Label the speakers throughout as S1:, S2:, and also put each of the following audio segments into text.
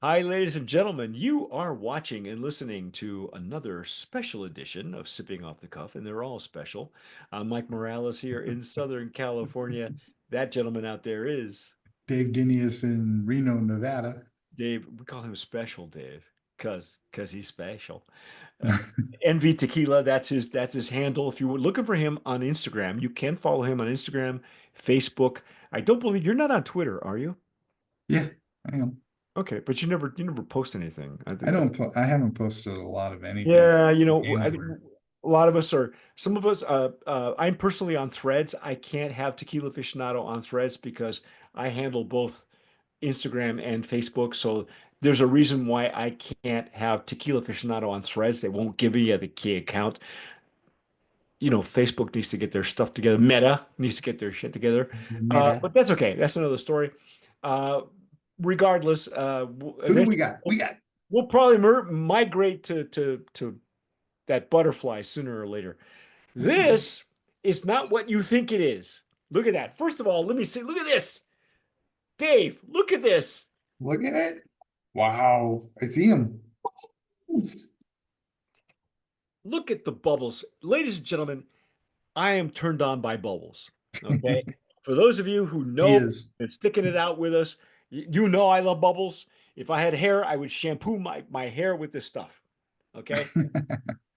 S1: Hi, ladies and gentlemen. You are watching and listening to another special edition of Sipping Off the Cuff, and they're all special. I'm Mike Morales here in Southern California. That gentleman out there is
S2: Dave Dinius in Reno, Nevada.
S1: Dave. We call him Special Dave because he's special. Uh, NV Tequila, that's his handle. If you were looking for him on Instagram, you can follow him on Instagram, Facebook. I don't believe you're not on Twitter, are you?
S2: Yeah, I am.
S1: Okay, but you never post anything. I
S2: I
S1: think.
S2: don't. I haven't posted a lot of anything
S1: Yeah, I think
S2: anywhere.
S1: a lot of us are, some of us, I'm personally on Threads. I can't have Tequila Aficionado on Threads because I handle both Instagram and Facebook. So there's a reason why I can't have Tequila Aficionado on Threads. They won't give you the key account. Facebook needs to get their stuff together. Meta needs to get their shit together.
S2: Meta.
S1: But that's okay. That's another story. Uh, Regardless,
S2: Who do we
S1: eventually
S2: got? We got.
S1: we'll probably migrate to that butterfly sooner or later. This is not what you think it is. Look at that. First of all, let me say, look at this. Dave, look at this.
S2: Look at it. Wow, I see him.
S1: Look at the bubbles. Ladies and gentlemen, I am turned on by bubbles. Okay. For those of you who
S2: He
S1: know
S2: is.
S1: and sticking it out with us, you know I love bubbles. If I had hair, I would shampoo my hair with this stuff. Okay.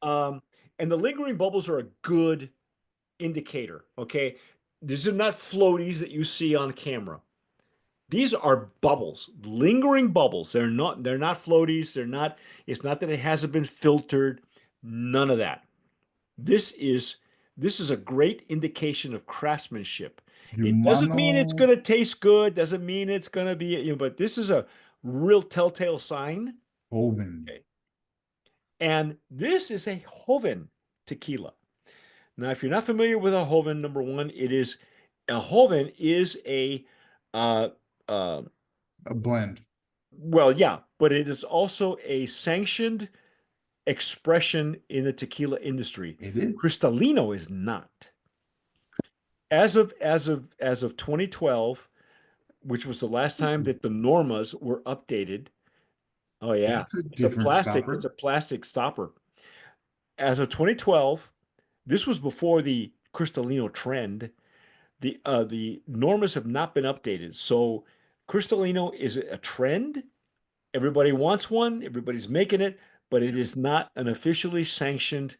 S1: Um, and the lingering bubbles are a good indicator. Okay. These are not floaties that you see on camera. These are bubbles, lingering bubbles. They're not floaties. It's not that it hasn't been filtered. None of that. This is this is a great indication of craftsmanship. It doesn't mean it's
S2: Humano
S1: going to taste good, doesn't mean it's going to be, but this is a real telltale sign.
S2: Joven.
S1: Okay. And this is a Joven tequila. Now, if you're not familiar with a Joven, number one, a Joven is a uh, uh,
S2: A blend.
S1: well, yeah, but it is also a sanctioned expression in the tequila industry.
S2: It is.
S1: Cristalino is not. As of 2012, which was the last time that the normas were updated. Oh yeah,
S2: That's a
S1: it's a
S2: different
S1: plastic, it's
S2: stopper.
S1: a plastic stopper. As of 2012, this was before the Cristalino trend. The normas have not been updated. So Cristalino is a trend. Everybody wants one, everybody's making it, but it is not an officially sanctioned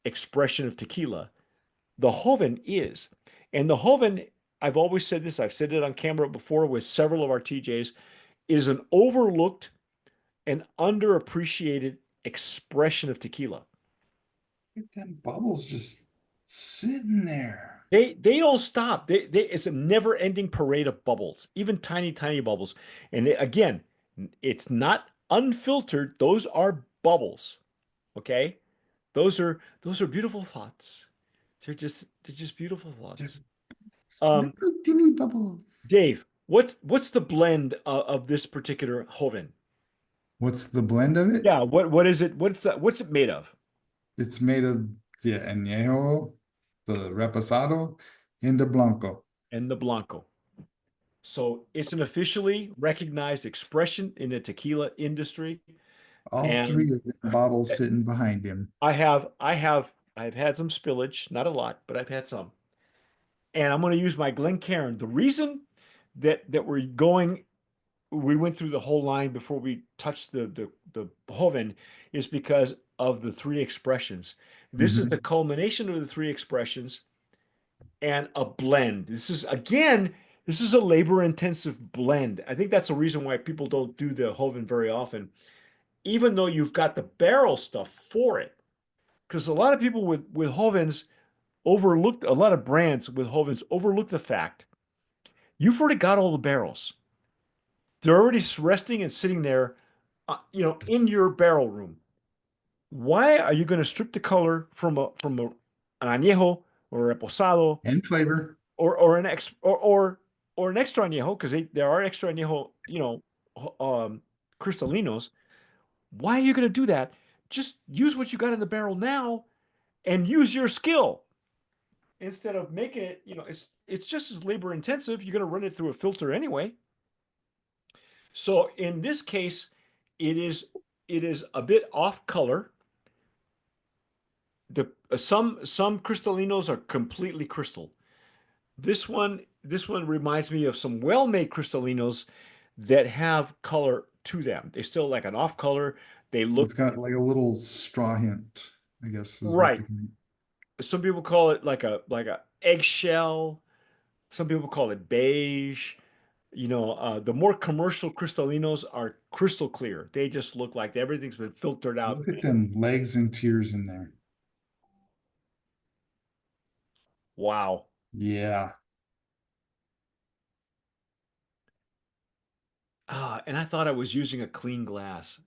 S1: expression of tequila. The Joven is. And the Joven, I've always said this, I've said it on camera before with several of our TJs, is an overlooked and underappreciated expression of tequila.
S2: Look at them bubbles just sitting there.
S1: They don't stop. It's a never-ending parade of bubbles, even tiny, tiny bubbles. And again, it's not unfiltered. Those are bubbles. Okay? Those are beautiful thoughts. They're just beautiful
S2: They're
S1: thoughts. Um,
S2: little teeny bubbles.
S1: Dave, what's the blend of this particular Joven?
S2: What's the blend of it?
S1: Yeah, what is it? What's it made of?
S2: It's made of the añejo, the reposado, and the blanco.
S1: And the Blanco. So it's an officially recognized expression in the tequila industry.
S2: All
S1: And
S2: three of the bottles sitting behind him.
S1: I've had some spillage, not a lot, but I've had some. And I'm going to use my Glencairn. The reason that we went through the whole line before we touched the Joven is because of the three expressions. This is the
S2: Mhm.
S1: culmination of the three expressions and a blend. This is a labor-intensive blend. I think that's the reason why people don't do the Joven very often, even though you've got the barrel stuff for it. Because a lot of people with Jovens overlooked, a lot of brands with Jovens overlook the fact you've already got all the barrels. They're already resting and sitting there, in your barrel room. Why are you going to strip the color an añejo or a reposado
S2: And flavor.
S1: or an ex or an extra añejo, because there are extra añejo, cristalinos. Why are you going to do that? Just use what you got in the barrel now and use your skill instead of making it. It's just as labor intensive. You're going to run it through a filter anyway. So in this case, it is it is a bit off color. The some Cristalinos are completely crystal. This one reminds me of some well-made Cristalinos that have color to them. They still like an off color. They
S2: It's
S1: look
S2: got like a little straw hint, I guess is what
S1: right.
S2: they can.
S1: Some people call it like a eggshell. Some people call it beige. The more commercial Cristalinos are crystal clear. They just look like everything's been filtered out.
S2: Look at them legs and tears in there.
S1: Wow.
S2: Yeah.
S1: And I thought I was using a clean glass,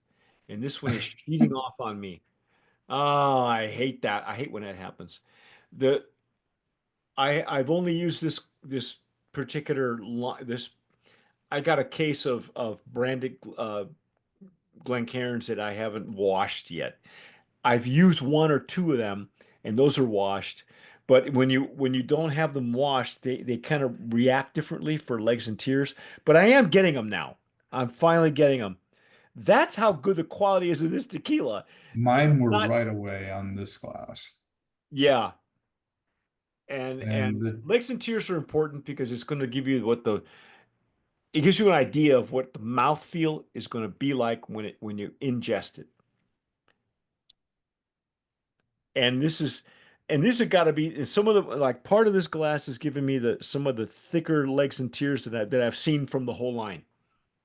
S1: and this one is sheeting off on me. Oh, I hate that. I hate when that happens. The I've only used this particular this. I got a case of branded Glencairns that I haven't washed yet. I've used one or two of them, and those are washed. But when you don't have them washed, they kind of react differently for legs and tears. But I am getting them now. I'm finally getting them. That's how good the quality is of this tequila. It's
S2: Mine were
S1: not,
S2: right away on this glass.
S1: yeah. And
S2: And the
S1: legs and tears are important because it's going to give you it gives you an idea of what the mouth feel is going to be like when you ingest it. And this has got to be and some of the like part of this glass is giving me the some of the thicker legs and tears that I've seen from the whole line,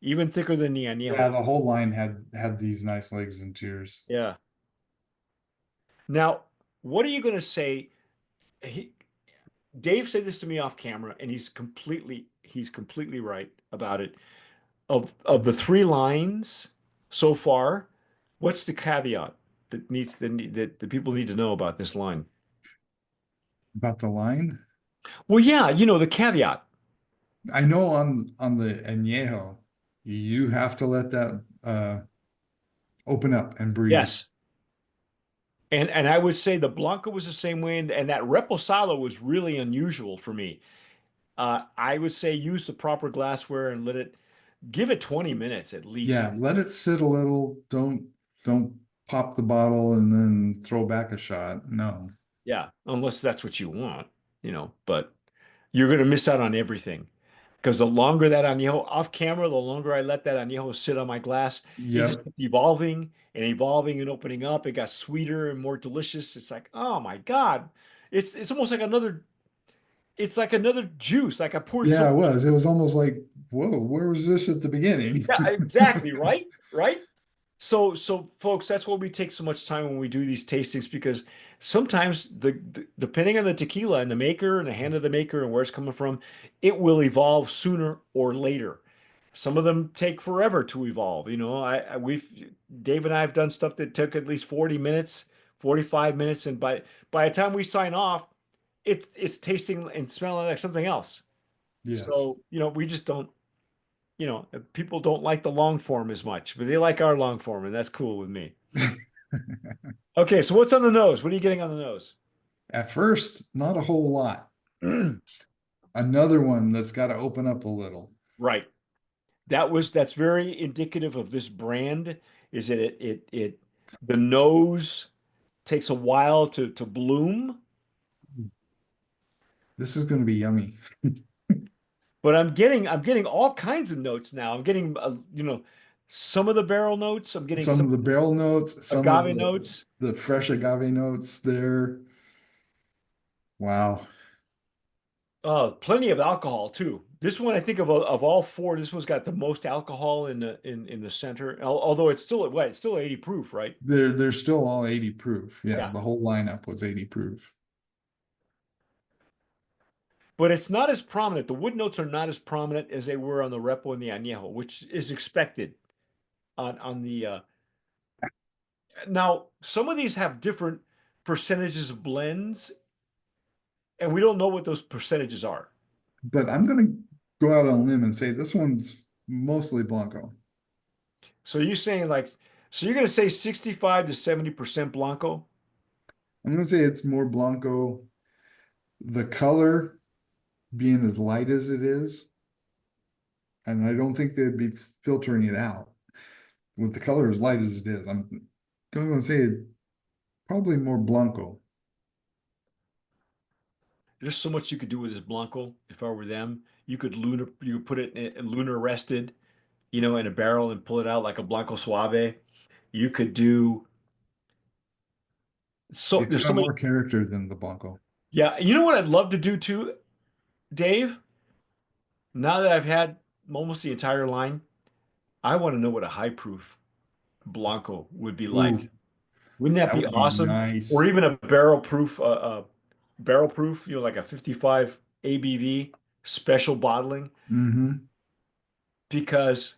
S1: even thicker than the
S2: yeah,
S1: añejo.
S2: the whole line had these nice legs and tears.
S1: Yeah. Now, what are you going to say? He, Dave said this to me off camera, and he's completely right about it. Of the three lines so far, what's the caveat that the people need to know about this line?
S2: About the line.
S1: Well, yeah, the caveat.
S2: I know on the añejo, you have to let that open up and breathe.
S1: Yes. And I would say the Blanca was the same way, and that Reposado was really unusual for me. I would say use the proper glassware and give it 20 minutes at least.
S2: Yeah, let it sit a little. Don't pop the bottle and then throw back a shot. No.
S1: Yeah, unless that's what you want, but you're going to miss out on everything. Because the longer that añejo off camera, the longer I let that añejo sit on my glass, it just
S2: Yep.
S1: kept evolving and opening up. It got sweeter and more delicious. It's like, oh my God. It's almost like another juice. Like I poured
S2: Yeah, it
S1: something.
S2: was. It was almost like, whoa, where was this at the beginning?
S1: Yeah, exactly, right? Right? So folks, that's why we take so much time when we do these tastings because sometimes depending on the tequila and the maker and the hand of the maker and where it's coming from, it will evolve sooner or later. Some of them take forever to evolve. Dave and I have done stuff that took at least 40 minutes, 45 minutes, and by the time we sign off, it's tasting and smelling like something else.
S2: Yes.
S1: So, we just don't people don't like the long form as much, but they like our long form, and that's cool with me. Okay, so what's on the nose? What are you getting on the nose?
S2: At first, not a whole lot. Another one that's got to open up a little.
S1: Right. That's very indicative of this brand, is that the nose takes a while to bloom,
S2: This is going to be yummy.
S1: but I'm getting all kinds of notes now. I'm getting some of the barrel notes. I'm getting
S2: Some
S1: some
S2: of the barrel notes, some of
S1: agave notes.
S2: the fresh agave notes there. Wow.
S1: Plenty of alcohol too. This one, I think of all four, this one's got the most alcohol in the center. Although it's still 80 proof, right?
S2: They're still all 80 proof. Yeah,
S1: Yeah.
S2: the whole lineup was 80 proof.
S1: But it's not as prominent. The wood notes are not as prominent as they were on the Repo and the Añejo, which is expected on the now some of these have different percentages of blends, and we don't know what those percentages are.
S2: But I'm going to go out on a limb and say this one's mostly Blanco.
S1: So you're gonna say 65 to 70% Blanco?
S2: I'm going to say it's more Blanco. The color being as light as it is, and I don't think they'd be filtering it out with the color as light as it is. I'm going to say probably more Blanco.
S1: There's so much you could do with this Blanco. If I were them, you could put it in lunar rested, in a barrel and pull it out like a Blanco Suave. You could do
S2: It's
S1: there's so
S2: got
S1: many.
S2: more character than the Blanco.
S1: Yeah, you know what I'd love to do too, Dave? Now that I've had almost the entire line, I want to know what a high proof Blanco would be like.
S2: Ooh,
S1: Wouldn't that
S2: that
S1: be
S2: would be
S1: awesome? Or
S2: nice.
S1: even a barrel proof, like a 55 ABV special bottling,
S2: Hmm.
S1: because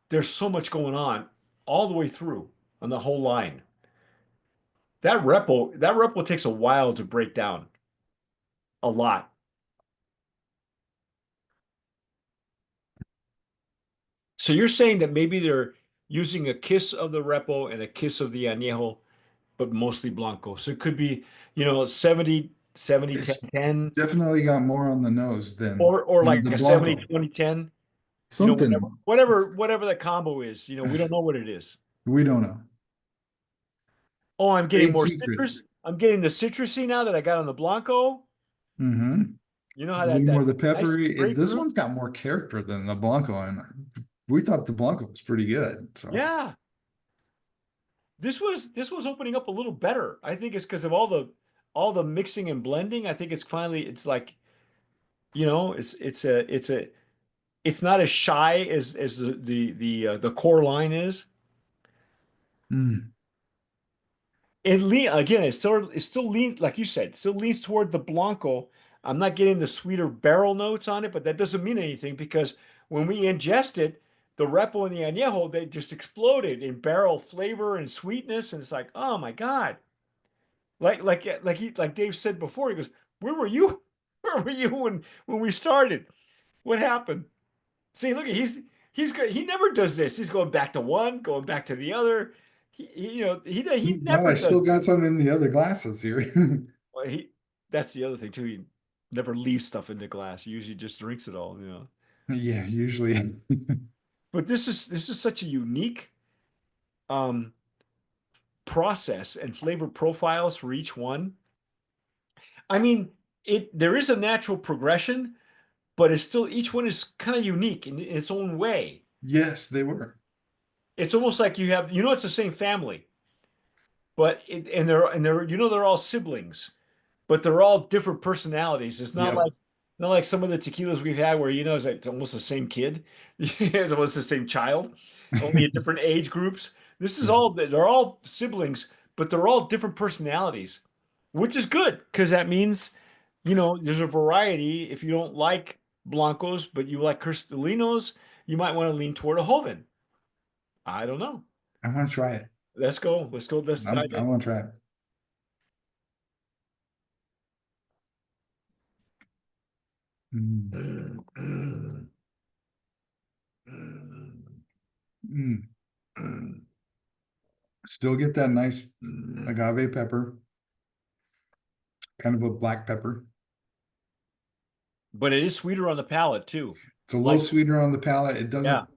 S1: there's so much going on all the way through on the whole line. That repo takes a while to break down, a lot. So you're saying that maybe they're using a kiss of the repo and a kiss of the añejo, but mostly blanco. So it could be, 70, 70, 10,
S2: It's
S1: 10,
S2: definitely got more on the nose
S1: or
S2: than
S1: like
S2: the
S1: a 70,
S2: Blanco.
S1: 20, 10. Whatever,
S2: Something
S1: whatever the combo is, we don't know what it is.
S2: we don't know.
S1: Oh, I'm getting
S2: Trade
S1: more
S2: secret.
S1: citrus. I'm getting the citrusy now that I got on the Blanco.
S2: Hmm.
S1: You know
S2: A
S1: how that
S2: little more
S1: that
S2: of the
S1: nice
S2: peppery. This
S1: grapefruit?
S2: one's got more character than the Blanco, and we thought the Blanco was pretty good. So,
S1: Yeah. This was opening up a little better. I think it's because of all the mixing and blending. I think it's like, it's not as shy as the core line is.
S2: mm,
S1: It still leans, like you said, still leans toward the Blanco. I'm not getting the sweeter barrel notes on it, but that doesn't mean anything because when we ingest it, the Repo and the Añejo, they just exploded in barrel flavor and sweetness, and it's like, oh my God. Like Dave said before, he goes, "Where were you? Where were you when we started? What happened?" See, look, he never does this. He's going back to one, going back to the other. He
S2: but
S1: never
S2: I still
S1: does
S2: got
S1: this.
S2: some in the other glasses here.
S1: Well, that's the other thing too. He never leaves stuff in the glass. He usually just drinks it all.
S2: Yeah, usually.
S1: But this is such a unique um process and flavor profiles for each one. I mean, there is a natural progression, but it's still each one is kind of unique in its own way.
S2: Yes, they were.
S1: It's almost like it's the same family, but they're all siblings, but they're all different personalities. It's
S2: Yep.
S1: not like some of the tequilas we've had where it's almost the same kid, it's almost the same child, only at different age groups. They're all siblings, but they're all different personalities, which is good because that means there's a variety. If you don't like blancos, but you like cristalinos, you might want to lean toward a Joven. I don't know.
S2: I want to try it.
S1: Let's go. Let's go. Let's dive
S2: I
S1: in.
S2: want to try it. Mm,
S1: Mm, mm, mm,
S2: mm.
S1: mm,
S2: Still get that nice
S1: mm.
S2: agave pepper, kind of a black pepper.
S1: But it is sweeter on the palate too.
S2: It's a little
S1: Like,
S2: sweeter on the palate. It
S1: yeah,
S2: doesn't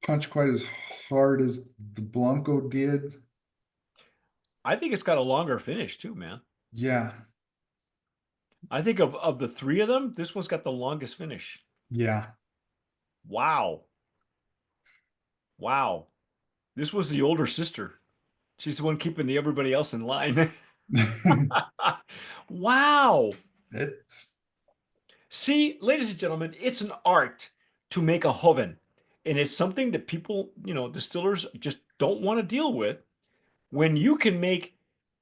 S2: punch quite as hard as the Blanco did.
S1: I think it's got a longer finish too, man.
S2: Yeah,
S1: I think of the three of them, this one's got the longest finish.
S2: yeah.
S1: Wow. Wow. This was the older sister. She's the one keeping everybody else in line. Wow.
S2: It's
S1: See, ladies and gentlemen, it's an art to make a Joven. And it's something that people, distillers just don't want to deal with. When you can make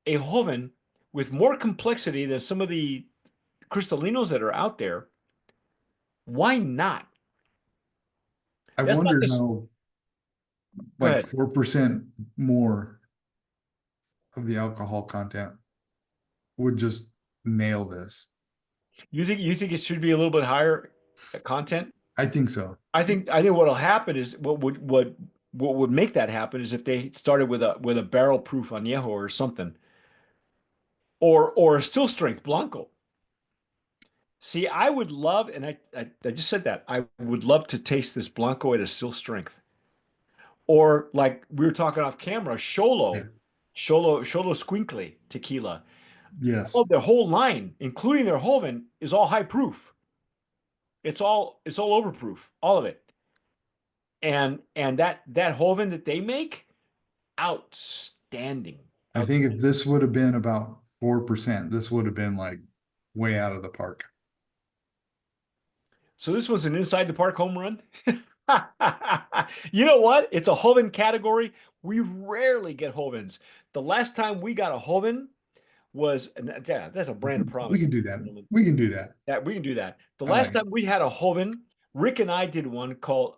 S1: a Joven with more complexity than some of the Cristalinos that are out there, why not?
S2: I
S1: That's not
S2: wonder
S1: this.
S2: how
S1: Go
S2: like
S1: ahead.
S2: 4% more of the alcohol content would just nail this.
S1: You think it should be a little bit higher content?
S2: I think so.
S1: I think what'll happen is what would make that happen is if they started with a barrel proof añejo or something, or a still strength blanco. See, I would love, and I just said that, I would love to taste this Blanco at a still strength. Or like we were talking off camera,
S2: Yeah.
S1: Xolo Squinkly tequila. Oh,
S2: Yes.
S1: their whole line, including their Joven, is all high proof. It's all overproof, all of it. And that Joven that they make, outstanding.
S2: I think if
S1: Outstanding.
S2: this would have been about 4%, this would have been like way out of the park.
S1: So this was an inside the park home run. You know what? It's a Joven category. We rarely get Jovens. The last time we got a Joven was, and yeah, that's a brand of
S2: We
S1: promise,
S2: can do
S1: ladies
S2: that.
S1: and gentlemen.
S2: We can do that.
S1: That we can do that. The
S2: I like
S1: last
S2: it.
S1: time we had a Joven, Rick and I did one called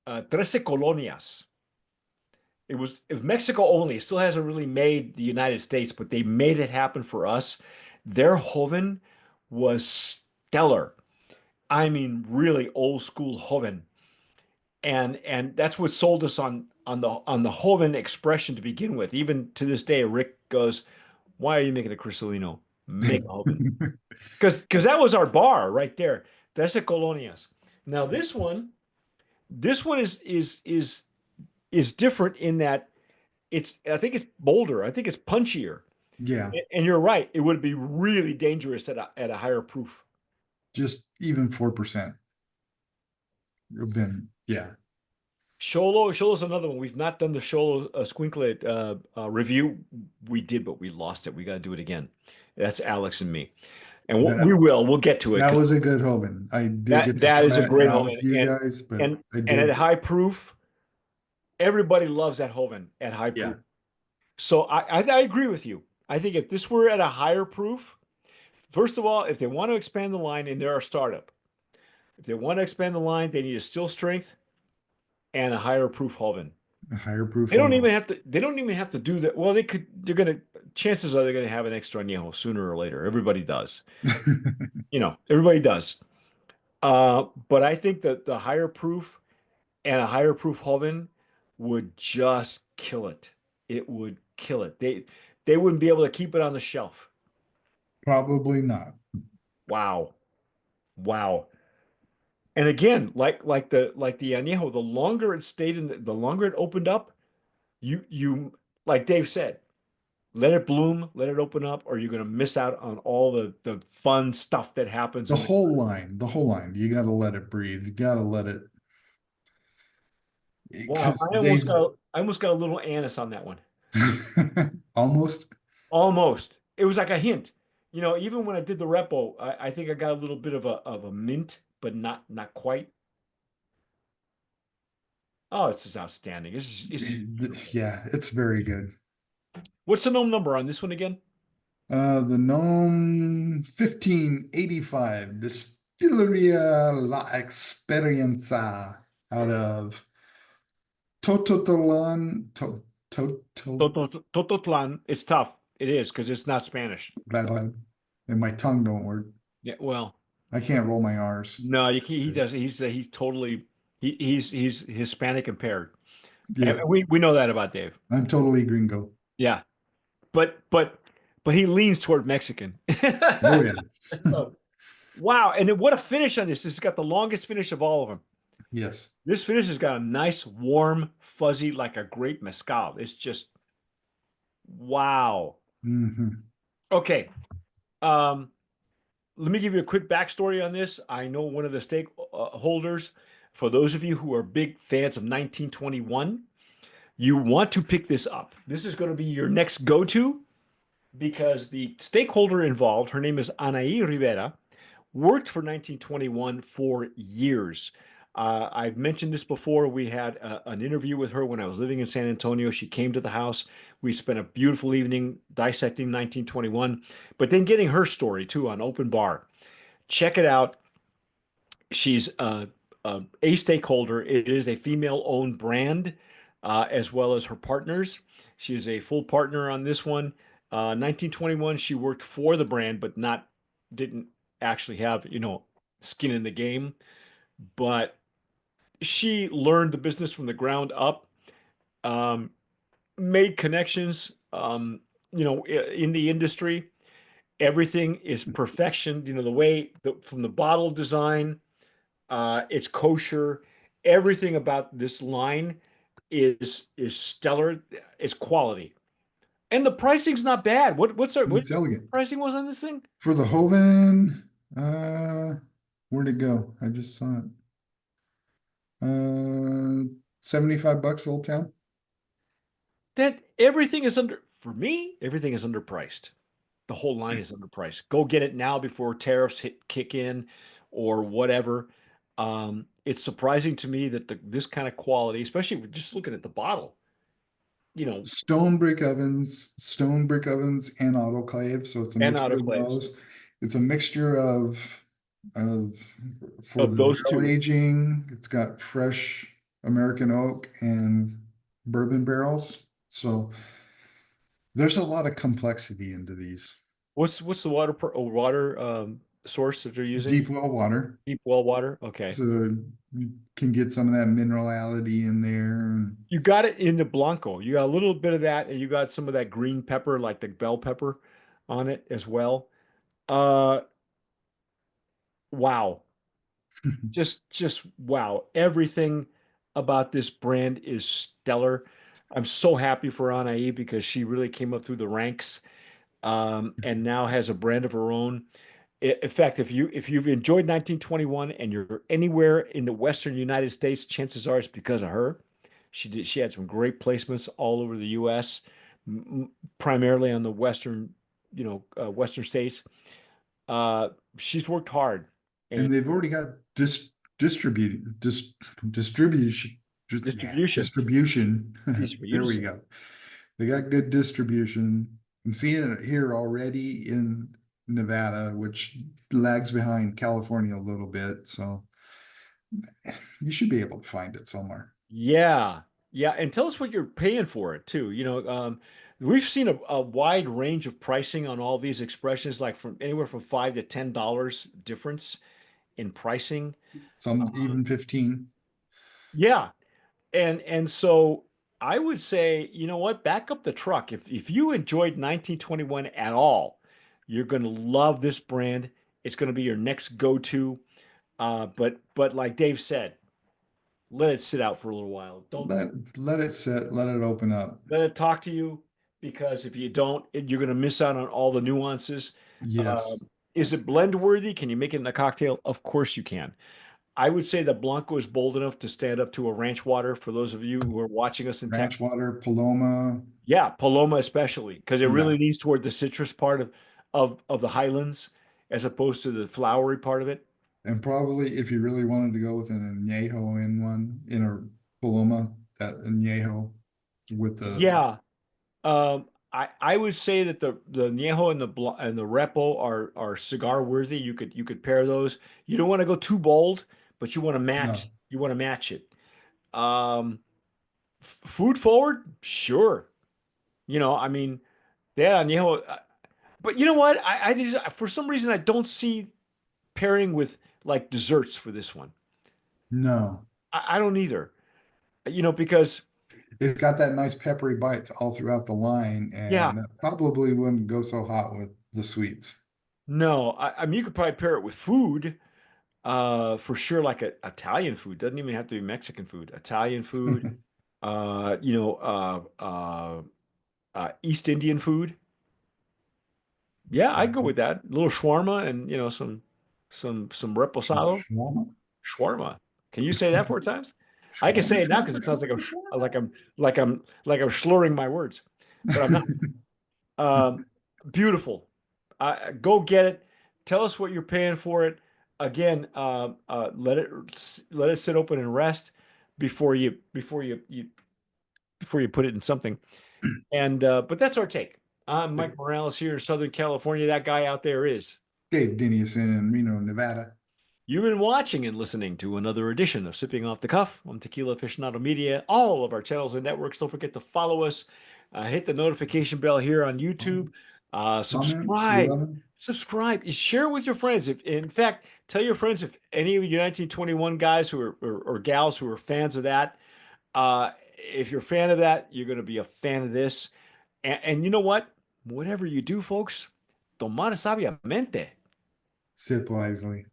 S1: Trece Colonias. It was Mexico only. It still hasn't really made the United States, but they made it happen for us. Their Joven was stellar. I mean, really old school Joven. And that's what sold us on the Joven expression to begin with. Even to this day, Rick goes, "Why are you making a Cristalino? Make a Joven." Because that was our bar right there. Trece Colonias. Now this one is different in that I think it's bolder. I think it's punchier.
S2: Yeah,
S1: And you're right. It would be really dangerous at a higher proof.
S2: just even 4%. Then yeah,
S1: Sholo's another one. We've not done the Sholo Squinklet review. We did, but we lost it. We got to do it again. That's Alex and me. And we
S2: that
S1: will. We'll get to it
S2: that
S1: because
S2: was a good Hovind. I did get to
S1: that is a
S2: try it
S1: great
S2: out
S1: Hoven.
S2: with you
S1: And
S2: guys, but
S1: and
S2: I
S1: and at
S2: did.
S1: high proof, everybody loves that Hoven at high
S2: Yeah,
S1: proof. So I agree with you. I think if this were at a higher proof, first of all, if they want to expand the line and they're a startup, if they want to expand the line, they need a still strength and a higher proof Hoven.
S2: a higher proof
S1: They don't
S2: Hovind.
S1: even have to. They don't even have to do that. Well, they could. They're gonna. Chances are they're gonna have an extra añejo sooner or later. Everybody does. Everybody does. But I think that the higher proof and a higher proof oven would just kill it. It would kill it. They wouldn't be able to keep it on the shelf.
S2: Probably not.
S1: Wow, wow. And again, like the añejo, the longer it stayed the longer it opened up, you like Dave said. Let it bloom, let it open up, or you're going to miss out on all the fun stuff that happens
S2: The
S1: in the.
S2: whole line, the whole line. You got to let it breathe. You got to let it,
S1: Wow,
S2: because
S1: I
S2: they
S1: almost got I almost got a little anise on that one.
S2: almost.
S1: Almost. It was like a hint. Even when I did the repo, I think I got a little bit of a mint, but not quite. Oh, this is outstanding. This is beautiful.
S2: Yeah, it's very good.
S1: What's the gnome number on this one again?
S2: The Gnome 1585 Distilleria La Experiencia out of Tototolan,
S1: Tototlan. It's tough. It is because it's not Spanish.
S2: and my tongue don't work.
S1: Yeah, well,
S2: I can't roll my R's.
S1: no, he does. He's totally he's Hispanic impaired. And
S2: Yeah,
S1: we know that about Dave.
S2: I'm totally gringo.
S1: Yeah. But but but he leans toward Mexican.
S2: Oh yeah.
S1: Oh, wow. And what a finish on this. This has got the longest finish of all of them.
S2: Yes.
S1: This finish has got a nice, warm, fuzzy, like a grape mezcal. It's just wow.
S2: Hmm.
S1: Okay. Um, Let me give you a quick backstory on this. I know one of the stakeholders. For those of you who are big fans of 1921, you want to pick this up. This is going to be your next go-to because the stakeholder involved, her name is Anaí Rivera, worked for 1921 for years. I've mentioned this before. We had an interview with her when I was living in San Antonio. She came to the house. We spent a beautiful evening dissecting 1921, but then getting her story too on Open Bar. Check it out. She's a stakeholder. It is a female-owned brand, as well as her partners. She is a full partner on this one. 1921, she worked for the brand, but didn't actually have, skin in the game. But she learned the business from the ground up, um, made connections, in the industry, Everything is perfection. You know, from the bottle design, it's kosher. Everything about this line is stellar. It's quality. And the pricing's not bad.
S2: It's
S1: What's
S2: elegant.
S1: pricing was on this thing?
S2: For the Hoven, where'd it go? I just saw it. 75 bucks Old Town.
S1: That everything is under for me, everything is underpriced. The whole line is underpriced. Go get it now before tariffs kick in or whatever. It's surprising to me that this kind of quality, especially just looking at the bottle, you know,
S2: Stone brick ovens and autoclave. So it's a
S1: and
S2: mixture of
S1: autoclaves
S2: those. It's a mixture of for
S1: of
S2: the
S1: those
S2: barrel
S1: two.
S2: aging. It's got fresh American oak and bourbon barrels. So there's a lot of complexity into these.
S1: What's the water source that they're using?
S2: Deep well water.
S1: Deep well water. Okay.
S2: So you can get some of that minerality in there.
S1: You got it in the Blanco. You got a little bit of that, and you got some of that green pepper, like the bell pepper, on it as well. Uh, wow. Just wow. Everything about this brand is stellar. I'm so happy for Anaí because she really came up through the ranks, and now has a brand of her own. In fact, if you've enjoyed 1921 and you're anywhere in the Western United States, chances are it's because of her. She had some great placements all over the U.S., primarily on the Western states. Uh, she's worked hard and
S2: And they've already got distributed distribution. Yeah,
S1: distribution.
S2: distribution. There we
S1: Distribution.
S2: go. They got good distribution. I'm seeing it here already in Nevada, which lags behind California a little bit. So you should be able to find it somewhere.
S1: Yeah. Yeah. And tell us what you're paying for it too. We've seen a wide range of pricing on all these expressions, like from anywhere from $5 to $10 difference in pricing.
S2: Some even 15.
S1: Yeah. And so I would say, you know what, back up the truck. If you enjoyed 1921 at all, you're gonna love this brand. It's gonna be your next go-to. But like Dave said, let it sit out for a little while. Don't
S2: Let it sit, let it open up.
S1: let it talk to you because if you don't, you're going to miss out on all the nuances.
S2: Yes.
S1: Is it blend worthy? Can you make it in a cocktail? Of course you can. I would say that Blanco is bold enough to stand up to a ranch water for those of you who are watching us in
S2: Ranch
S1: Texas.
S2: water, Paloma.
S1: Yeah, Paloma especially because it
S2: Yeah.
S1: really leans toward the citrus part of the highlands as opposed to the flowery part of it.
S2: And probably if you really wanted to go with an añejo in one, in a Paloma, that añejo with the,
S1: Yeah, I would say that the Añejo and the Repo are cigar worthy. You could pair those. You don't want to go too bold, but
S2: no,
S1: you want to match it. Um, Food forward, sure. I mean, yeah, Añejo. But you know what? I just for some reason I don't see pairing with like desserts for this one.
S2: no.
S1: I don't either. Because
S2: It's got that nice peppery bite all throughout the line,
S1: yeah,
S2: and that probably wouldn't go so hot with the sweets.
S1: no. I mean, you could probably pair it with food. For sure, like Italian food doesn't even have to be Mexican food. Italian food, uh, you know, uh, uh, East Indian food. Yeah, I'd go with that. A little shawarma and some reposado.
S2: Shawarma?
S1: Shawarma. Can you say that 4 times? I can
S2: Shawarma,
S1: say it now because
S2: shawarma,
S1: it sounds like
S2: shawarma,
S1: I'm slurring my words, but I'm not.
S2: shawarma.
S1: Um, Beautiful. Go get it. Tell us what you're paying for it. Again, let it sit open and rest before you put it in something. And but that's our take. I'm Mike Morales here in Southern California. That guy out there is.
S2: Dave Dinius in Reno, Nevada.
S1: You've been watching and listening to another edition of Sipping Off the Cuff on Tequila Aficionado Media. All of our channels and networks. Don't forget to follow us. Hit the notification bell here on YouTube.
S2: Comments, we
S1: Subscribe.
S2: love them.
S1: Subscribe. Share with your friends. If, in fact, tell your friends if any of you 1921 guys or gals who are fans of that. If you're a fan of that, you're going to be a fan of this. And you know what? Whatever you do, folks, tomar sabiamente.
S2: Sip wisely.